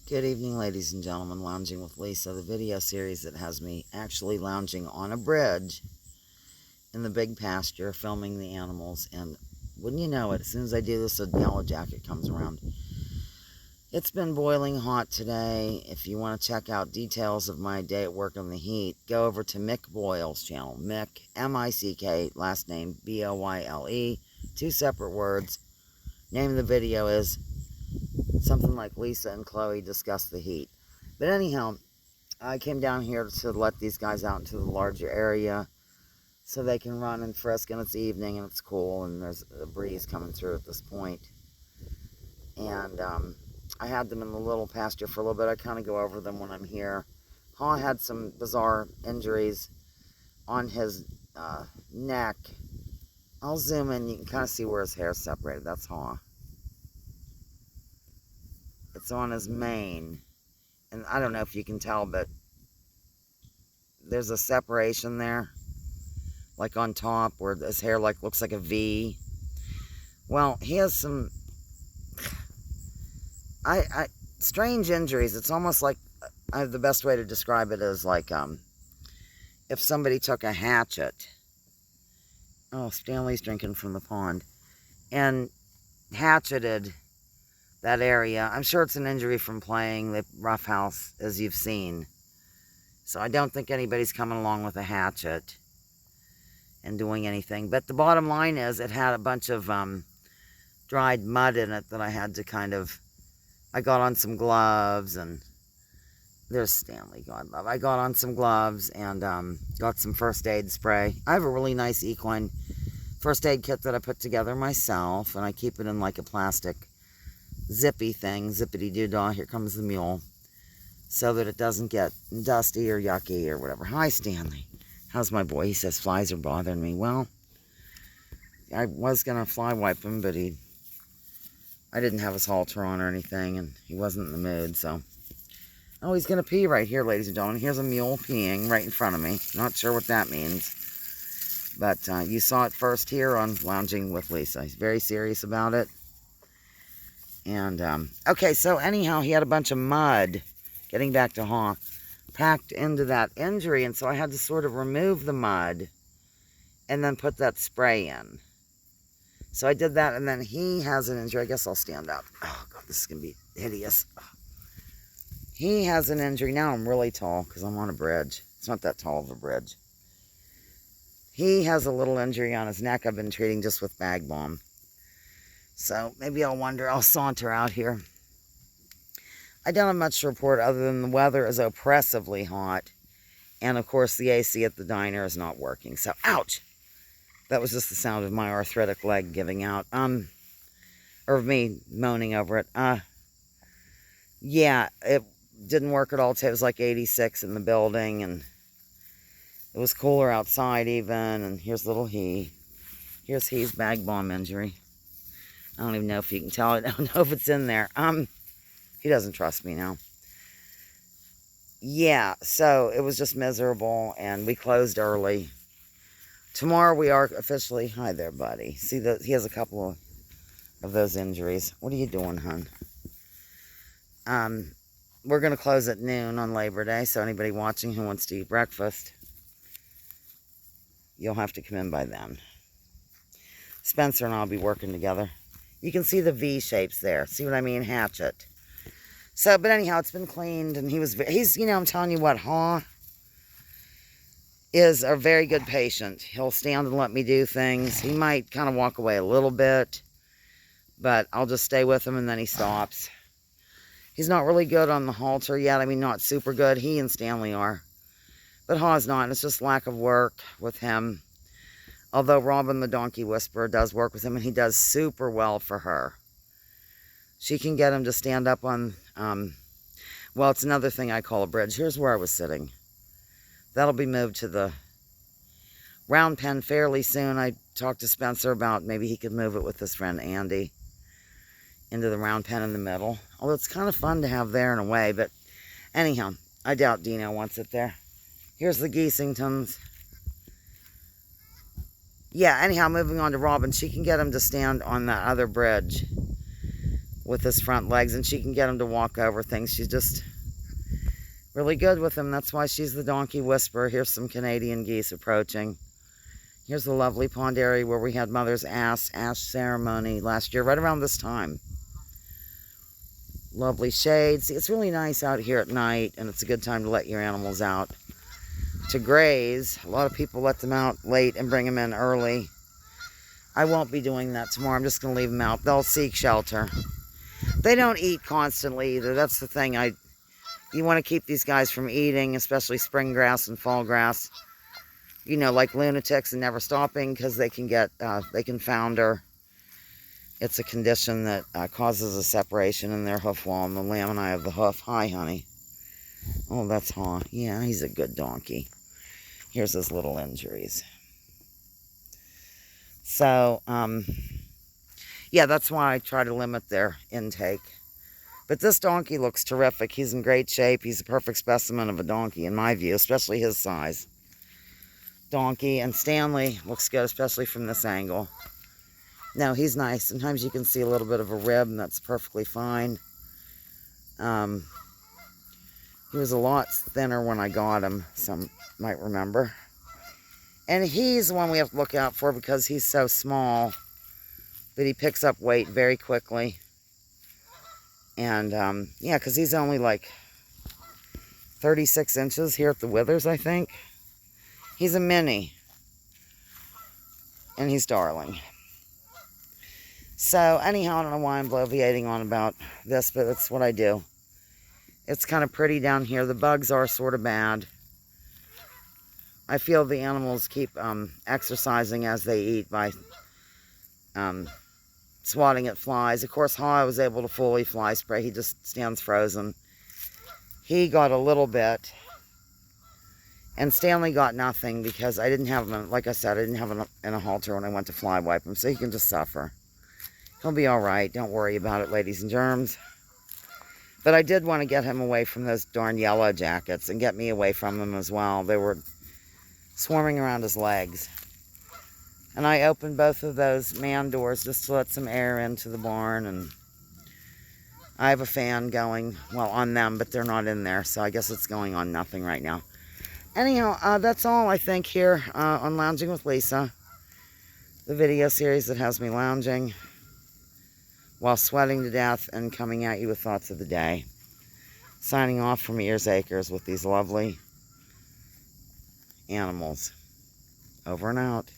Good evening, ladies and gentlemen. Lounging with Lisa, the video series that has me actually lounging on a bridge in the big pasture, filming the animals. And wouldn't you know it, as soon as I do this, a yellow jacket comes around. It's been boiling hot today. If you want to check out details of my day at work in the heat, go over to Mick Boyle's channel. Mick, M-I-C-K, last name B-O-Y-L-E, two separate words. Name of the video is something like Lisa and Chloe discuss the heat. But anyhow, I came down here to let these guys out into the larger area so they can run and frisk, and it's evening and it's cool and there's a breeze coming through at this point. And I had them in the little pasture for a little bit. I kind of go over them when I'm here. Haw had some bizarre injuries on his neck. I'll zoom in. You can kind of see where his hair's separated. That's Haw. It's on his mane. And I don't know if you can tell, but there's a separation there. Like on top where his hair looks like a V. Well, he has some strange injuries. It's almost like, the best way to describe it is like if somebody took a hatchet. Oh, Stanley's drinking from the pond. And hatcheted that area. I'm sure it's an injury from playing the roughhouse, as you've seen. So I don't think anybody's coming along with a hatchet and doing anything. But the bottom line is it had a bunch of dried mud in it that I had to I got on some gloves, and there's Stanley, God love. I got on some gloves and got some first aid spray. I have a really nice equine first aid kit that I put together myself, and I keep it in like a plastic zippy thing, zippity-doo-dah, here comes the mule, so that it doesn't get dusty or yucky or whatever. Hi, Stanley. How's my boy? He says flies are bothering me. Well, I was going to fly wipe him, but I didn't have his halter on or anything, and he wasn't in the mood, so. Oh, he's going to pee right here, ladies and gentlemen. Here's a mule peeing right in front of me. Not sure what that means. But you saw it first here on Lounging with Lisa. He's very serious about it. And, okay, so anyhow, he had a bunch of mud, getting back to Haw, packed into that injury. And so I had to sort of remove the mud and then put that spray in. So I did that, and then he has an injury. I guess I'll stand up. Oh, God, this is going to be hideous. He has an injury. Now I'm really tall because I'm on a bridge. It's not that tall of a bridge. He has a little injury on his neck I've been treating just with bag balm. So maybe I'll saunter out here. I don't have much to report other than the weather is oppressively hot. And of course the AC at the diner is not working. So, ouch! That was just the sound of my arthritic leg giving out. Or of me moaning over it. Yeah, it didn't work at all today. It was like 86 in the building, and it was cooler outside even. And here's little he. Here's he's bag balm injury. I don't even know if you can tell. I don't know if it's in there. He doesn't trust me now. Yeah, so it was just miserable, and we closed early. Tomorrow we are officially... Hi there, buddy. See, he has a couple of those injuries. What are you doing, hon? We're going to close at noon on Labor Day, so anybody watching who wants to eat breakfast, you'll have to come in by then. Spencer and I'll be working together. You can see the V shapes there. See what I mean? Hatchet. So, but anyhow, it's been cleaned, and he's, you know, I'm telling you what, Haw is a very good patient. He'll stand and let me do things. He might kind of walk away a little bit, but I'll just stay with him, and then he stops. He's not really good on the halter yet. I mean, not super good. He and Stanley are. But Haw's not. It's just lack of work with him. Although Robin the Donkey Whisperer does work with him, and he does super well for her. She can get him to stand up on, well, it's another thing I call a bridge. Here's where I was sitting. That'll be moved to the round pen fairly soon. I talked to Spencer about maybe he could move it with his friend Andy into the round pen in the middle. Although it's kind of fun to have there in a way, but anyhow, I doubt Dino wants it there. Here's the Geesingtons. Yeah, anyhow, moving on to Robin. She can get him to stand on that other bridge with his front legs, and she can get him to walk over things. She's just really good with him. That's why she's the donkey whisperer. Here's some Canadian geese approaching. Here's a lovely pond area where we had Mother's ash ceremony last year, right around this time. Lovely shades. It's really nice out here at night, and it's a good time to let your animals out to graze. A lot of people let them out late and bring them in early. I won't be doing that tomorrow. I'm just going to leave them out. They'll seek shelter. They don't eat constantly either. That's the thing. You want to keep these guys from eating, especially spring grass and fall grass. You know, like lunatics and never stopping, because they can founder. It's a condition that causes a separation in their hoof wall and the laminae of the hoof. Hi, honey. Oh, that's Haw. Yeah, he's a good donkey. Here's his little injuries. So, yeah, that's why I try to limit their intake. But this donkey looks terrific. He's in great shape. He's a perfect specimen of a donkey, in my view, especially his size. Donkey, and Stanley looks good, especially from this angle. No, he's nice. Sometimes you can see a little bit of a rib, and that's perfectly fine. He was a lot thinner when I got him, some might remember. And he's the one we have to look out for because he's so small that he picks up weight very quickly. And, yeah, because he's only like 36 inches here at the withers, I think. He's a mini. And he's darling. So, anyhow, I don't know why I'm bloviating on about this, but that's what I do. It's kind of pretty down here. The bugs are sort of bad. I feel the animals keep exercising as they eat by swatting at flies. Of course, Haw was able to fully fly spray. He just stands frozen. He got a little bit. And Stanley got nothing because I didn't have him, like I said, I didn't have him in a halter when I went to fly wipe him. So he can just suffer. He'll be all right. Don't worry about it, ladies and germs. But I did want to get him away from those darn yellow jackets and get me away from them as well. They were swarming around his legs. And I opened both of those man doors just to let some air into the barn. And I have a fan going, well, on them, but they're not in there. So I guess it's going on nothing right now. Anyhow, that's all I think here on Lounging with Lisa. The video series that has me lounging while sweating to death and coming at you with thoughts of the day. Signing off from Ears Acres with these lovely animals. Over and out.